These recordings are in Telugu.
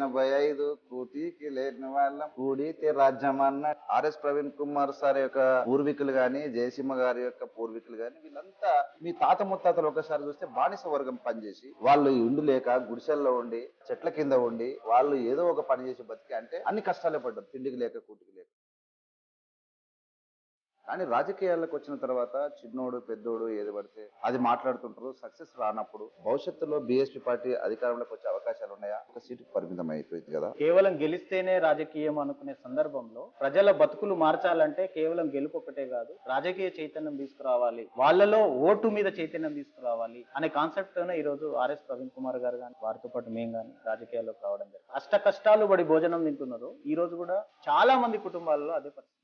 85 కూటికి లేని వాళ్ళం కూడితే రాజ్యం అన్న ఆర్ఎస్ ప్రవీణ్ కుమార్ సార్ యొక్క పూర్వీకులు గాని, జయసింహ గారి యొక్క పూర్వీకులు గాని, వీళ్ళంతా మీ తాత ముత్తాతలు ఒకసారి చూస్తే బానిస వర్గం పనిచేసి వాళ్ళు ఇండు లేక గుడిసెల్లో ఉండి చెట్ల కింద ఉండి వాళ్ళు ఏదో ఒక పని చేసి బతికి అంటే అన్ని కష్టాలే పడ్డారు, తిండికి లేక కూటికి లేక. కానీ రాజకీయాలకు వచ్చిన తర్వాత చిన్నోడు పెద్దోడు ఏది పడితే అది మాట్లాడుతుంటారు. సక్సెస్ రానప్పుడు భవిష్యత్తులో బీఎస్పీ పార్టీ అధికారంలోకి వచ్చే అవకాశాలు ఉన్నాయా? ఒక సీటుకు పరిమితం అయిపోయింది కదా. కేవలం గెలిస్తేనే రాజకీయం అనుకునే సందర్భంలో ప్రజల బతుకులు మార్చాలంటే కేవలం గెలుపు ఒకటే కాదు, రాజకీయ చైతన్యం తీసుకురావాలి, వాళ్ళలో ఓటు మీద చైతన్యం తీసుకురావాలి అనే కాన్సెప్ట్ తోనే ఈ రోజు ఆర్ఎస్ ప్రవీణ్ కుమార్ గారు కానీ వారితో పాటు మేము కానీ రాజకీయాల్లోకి రావడం జరిగింది. అష్ట కష్టాలు పడి భోజనం తింటున్నారు. ఈ రోజు కూడా చాలా మంది కుటుంబాలలో అదే పరిస్థితి.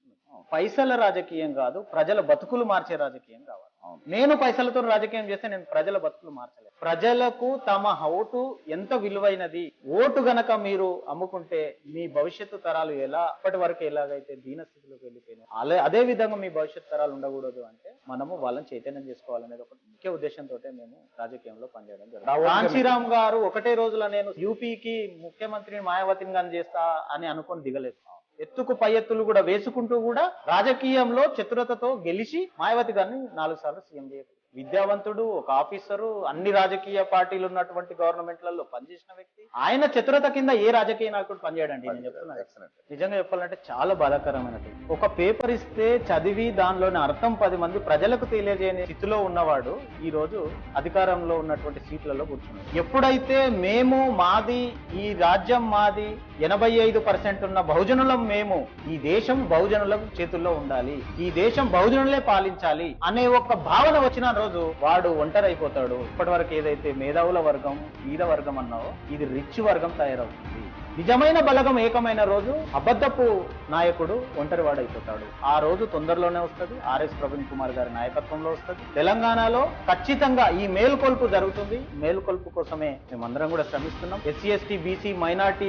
పైసల రాజకీయం కాదు, ప్రజల బతుకులు మార్చే రాజకీయం కావాలి. నేను పైసలతో రాజకీయం చేస్తే నేను ప్రజల బతుకులు మార్చలేదు. ప్రజలకు తమ ఓటు ఎంత విలువైనది, ఓటు గనక మీరు అమ్ముకుంటే మీ భవిష్యత్తు తరాలు ఎలా అప్పటి వరకు ఎలాగైతే దీనస్థితిలోకి వెళ్ళిపోయినాయి అదే విధంగా మీ భవిష్యత్తు తరాలు ఉండకూడదు అంటే మనము వాళ్ళని చైతన్యం చేసుకోవాలనేది ఒక ముఖ్య ఉద్దేశంతో మేము రాజకీయంలో పనిచేయడం జరిగింది. కాంచీరామ్ గారు ఒకటే రోజుల నేను యూపీకి ముఖ్యమంత్రిని మాయావతిని గాని చేస్తా అని అనుకొని దిగలేదు. ఎత్తుకు పై ఎత్తులు కూడా వేసుకుంటూ కూడా రాజకీయంలో చతురతతో గెలిచి మాయావతి గారిని 4 సార్లు సీఎం చేయగలిగారు. విద్యావంతుడు, ఒక ఆఫీసరు, అన్ని రాజకీయ పార్టీలు ఉన్నటువంటి గవర్నమెంట్లలో పనిచేసిన వ్యక్తి. ఆయన చతురత కింద ఏ రాజకీయ నాయకుడు పనిచేయడండి. నేను చెప్తున్నాను, నిజంగా చెప్పాలంటే చాలా బాధాకరమైనది. ఒక పేపర్ ఇస్తే చదివి దానిలోని అర్థం 10 మంది ప్రజలకు తెలియజేయని స్థితిలో ఉన్నవాడు ఈ రోజు అధికారంలో ఉన్నటువంటి సీట్లలో కూర్చున్నాడు. ఎప్పుడైతే మేము మాది, ఈ రాజ్యం మాది, 85% ఉన్న బహుజనులం మేము, ఈ దేశం బహుజనుల చేతుల్లో ఉండాలి, ఈ దేశం బహుజనులే పాలించాలి అనే ఒక భావన వచ్చిన రోజు వాడు ఒంటరి అయిపోతాడు. ఇప్పటి వరకు ఏదైతే మేధావుల వర్గం, బీద వర్గం అన్నావో ఇది రిచ్ వర్గం తయారవుతుంది. నిజమైన బలగం ఏకమైన రోజు అబద్ధపు నాయకుడు ఒంటరి వాడైపోతాడు. ఆ రోజు తొందరలోనే వస్తుంది. ఆర్ఎస్ ప్రవీణ్ కుమార్ గారి నాయకత్వంలో వస్తుంది. తెలంగాణలో ఖచ్చితంగా ఈ మేలుకొల్పు జరుగుతుంది. మేలుకొల్పు కోసమే మేమందరం కూడా శ్రమిస్తున్నాం. ఎస్సీ, ఎస్టీ, బీసీ, మైనార్టీ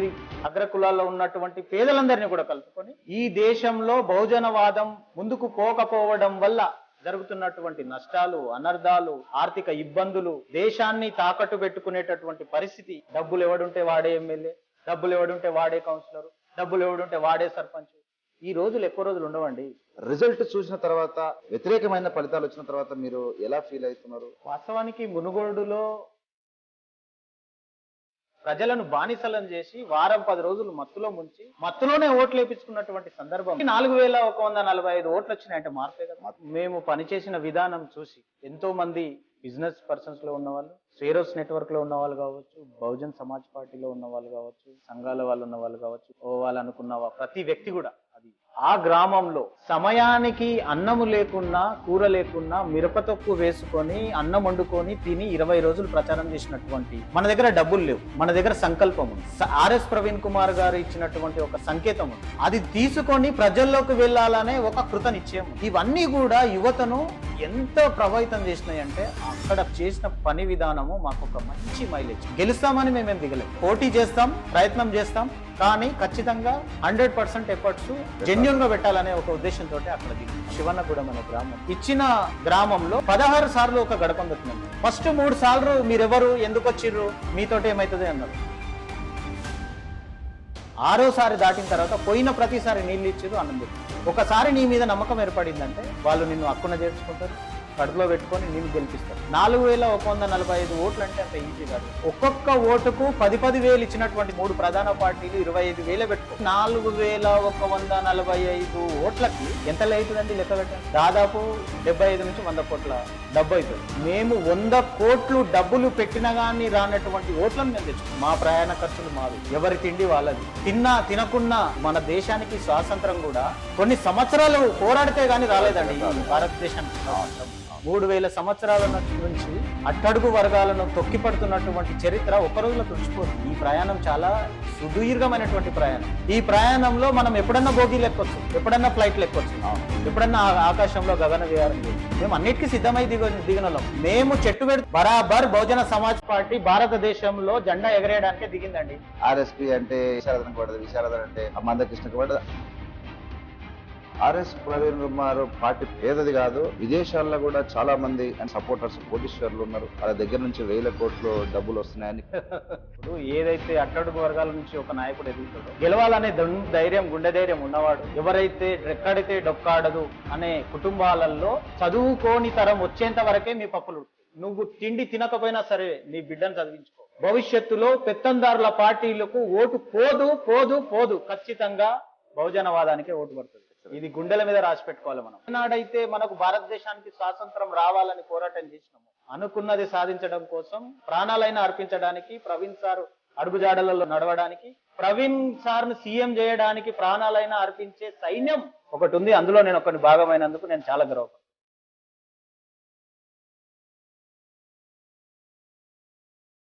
అగ్రకులాల్లో ఉన్నటువంటి పేదలందరినీ కూడా కలుపుకొని ఈ దేశంలో బహుజనవాదం ముందుకు పోకపోవడం వల్ల జరుగుతున్నటువంటి నష్టాలు, అనర్థాలు, ఆర్థిక ఇబ్బందులు, దేశాన్ని తాకట్టు పెట్టుకునేటటువంటి పరిస్థితి, డబ్బులు ఎవడుంటే వాడే ఎమ్మెల్యే, డబ్బులు ఎవడుంటే వాడే కౌన్సిలర్, డబ్బులు ఎవడుంటే వాడే సర్పంచ్, ఈ రోజులు ఎక్కువ రోజులు ఉండవండి. రిజల్ట్ చూసిన తర్వాత, వ్యతిరేకమైన ఫలితాలు వచ్చిన తర్వాత మీరు ఎలా ఫీల్ అవుతున్నారు? వాస్తవానికి మునుగోడులో ప్రజలను బానిసలను చేసి వారం 10 రోజులు మత్తులో ముంచి మత్తులోనే ఓట్లు వేయించుకున్నటువంటి సందర్భం 4145 ఓట్లు వచ్చినాయంటే మార్పే కదా. మేము పనిచేసిన విధానం చూసి ఎంతో మంది బిజినెస్ పర్సన్స్ లో ఉన్న వాళ్ళు, స్వేరోస్ నెట్వర్క్ లో ఉన్న వాళ్ళు కావచ్చు, బహుజన్ సమాజ్ పార్టీలో ఉన్న వాళ్ళు కావచ్చు, సంఘాల వాళ్ళు ఉన్న వాళ్ళు కావచ్చు, పోవాలనుకున్న ప్రతి వ్యక్తి కూడా అది ఆ గ్రామంలో సమయానికి అన్నము లేకున్నా, కూర లేకున్నా మిరపతొక్కు వేసుకొని అన్నం వండుకొని తిని 20 రోజులు ప్రచారం చేసినటువంటి, మన దగ్గర డబ్బులు లేవు, మన దగ్గర సంకల్పం ఉంది, ఆర్ఎస్ ప్రవీణ్ కుమార్ గారు ఇచ్చినటువంటి ఒక సంకేతం ఉంది, అది తీసుకొని ప్రజల్లోకి వెళ్ళాలనే ఒక కృత నిశ్చయం. ఇవన్నీ కూడా యువతను ఎంత ప్రభావితం చేసినాయి అంటే అక్కడ చేసిన పని విధానము మాకు ఒక మంచి మైలేజ్. గెలుస్తామని మేమేం దిగలేదు, పోటీ చేస్తాం, ప్రయత్నం చేస్తాం, కానీ ఖచ్చితంగా 100% ఎఫర్ట్స్ జెన్యూన్ గా పెట్టాలనే ఒక ఉద్దేశంతో అక్కడ శివన్నగూడెం అనే గ్రామం ఇచ్చిన గ్రామంలో 16 సార్లు ఒక గడపం దొరికింది. ఫస్ట్ 3 సార్లు మీరెవరు, ఎందుకు వచ్చిర్రు, మీతోటి ఏమవుతుంది అన్నారు. 6వ సారి దాటిన తర్వాత పోయిన ప్రతిసారి నీళ్ళు ఇచ్చారు, అన్నం పెట్టారు. ఒకసారి నీ మీద నమ్మకం ఏర్పడిందంటే వాళ్ళు నిన్ను హక్కున చేర్చుకుంటారు, కడుపులో పెట్టుకొని నిన్ను గెలిపిస్తారు. 4145 ఓట్లు అంటే అంత ఈజీ కాదు. ఒక్కొక్క ఓటుకు 10,000 ఇచ్చినటువంటి 3 ప్రధాన పార్టీలు 25,000 పెట్టుకో, 4145 ఓట్లకి ఎంత అవుతుందండి లెక్క పెట్టండి. దాదాపు 75 నుంచి 100 కోట్ల డబ్బు అవుతుంది. మేము 100 కోట్లు డబ్బులు పెట్టినా కానీ రానటువంటి ఓట్లను మేము తెచ్చుకున్నాం. మా ప్రయాణ ఖర్చులు మావి, ఎవరి తిండి వాళ్ళది. తిన్నా తినకున్నా మన దేశానికి స్వాతంత్రం కూడా కొన్ని సంవత్సరాలు పోరాడితే గానీ రాలేదండి. భారతదేశానికి 3000 సంవత్సరాల నుంచి అట్టడుగు వర్గాలను తొక్కిపడుతున్నటువంటి చరిత్ర ఒక్క రోజులో తుడిచిపోతుంది. ఈ ప్రయాణం చాలా సుదీర్ఘమైనటువంటి ప్రయాణం. ఈ ప్రయాణంలో మనం ఎప్పుడన్నా బోగీలు ఎక్కొచ్చు, ఎప్పుడన్నా ఫ్లైట్లు ఎక్కొచ్చు, ఎప్పుడన్నా ఆకాశంలో గగన విహారం. మేము అన్నిటికీ సిద్ధమై దిగినోళ్ళం. మేము చెట్టు పెడు బరాబర్ బహుజన సమాజ్ పార్టీ భారతదేశంలో జెండా ఎగరేయడానికే దిగిందండి. ఆర్ఎస్పీ అంటే విశారదనకు పడదు, విశారదన్ అంటే మందకృష్ణకు పడదు. ఆర్ఎస్ ప్రవీణ్ కుమార్ పార్టీ పేదది కాదు, విదేశాల్లో కూడా చాలా మంది సపోర్టర్స్ కోటీశ్వర్లు ఉన్నారు, వాళ్ళ దగ్గర నుంచి 1000 కోట్లు డబ్బులు వస్తున్నాయని. ఇప్పుడు ఏదైతే అట్టడుగు వర్గాల నుంచి ఒక నాయకుడు ఎదుగుతాడో, గెలవాలనే ధైర్యం, గుండె ధైర్యం ఉన్నవాడు, ఎవరైతే రెక్కడితే డొక్కాడదు అనే కుటుంబాలలో చదువుకోని తరం వచ్చేంత వరకే మీ పప్పులు. నువ్వు తిండి తినకపోయినా సరే నీ బిడ్డను చదివించుకో. భవిష్యత్తులో పెత్తందారుల పార్టీలకు ఓటు పోదు పోదు పోదు, ఖచ్చితంగా బహుజనవాదానికే ఓటు పడుతుంది. ఇది గుండెల మీద రాసి పెట్టుకోవాలి. మనం నాడైతే మనకు భారతదేశానికి స్వాతంత్రం రావాలని పోరాటం చేసినాము, అనుకున్నది సాధించడం కోసం ప్రాణాలైనా అర్పించడానికి, ప్రవీణ్ సార్ అడుగుజాడలలో నడవడానికి, ప్రవీణ్ సార్ ను సీఎం చేయడానికి ప్రాణాలైనా అర్పించే సైన్యం ఒకటి ఉంది. అందులో నేను ఒకటి భాగమైనందుకు నేను చాలా గర్వపడుతున్నాను.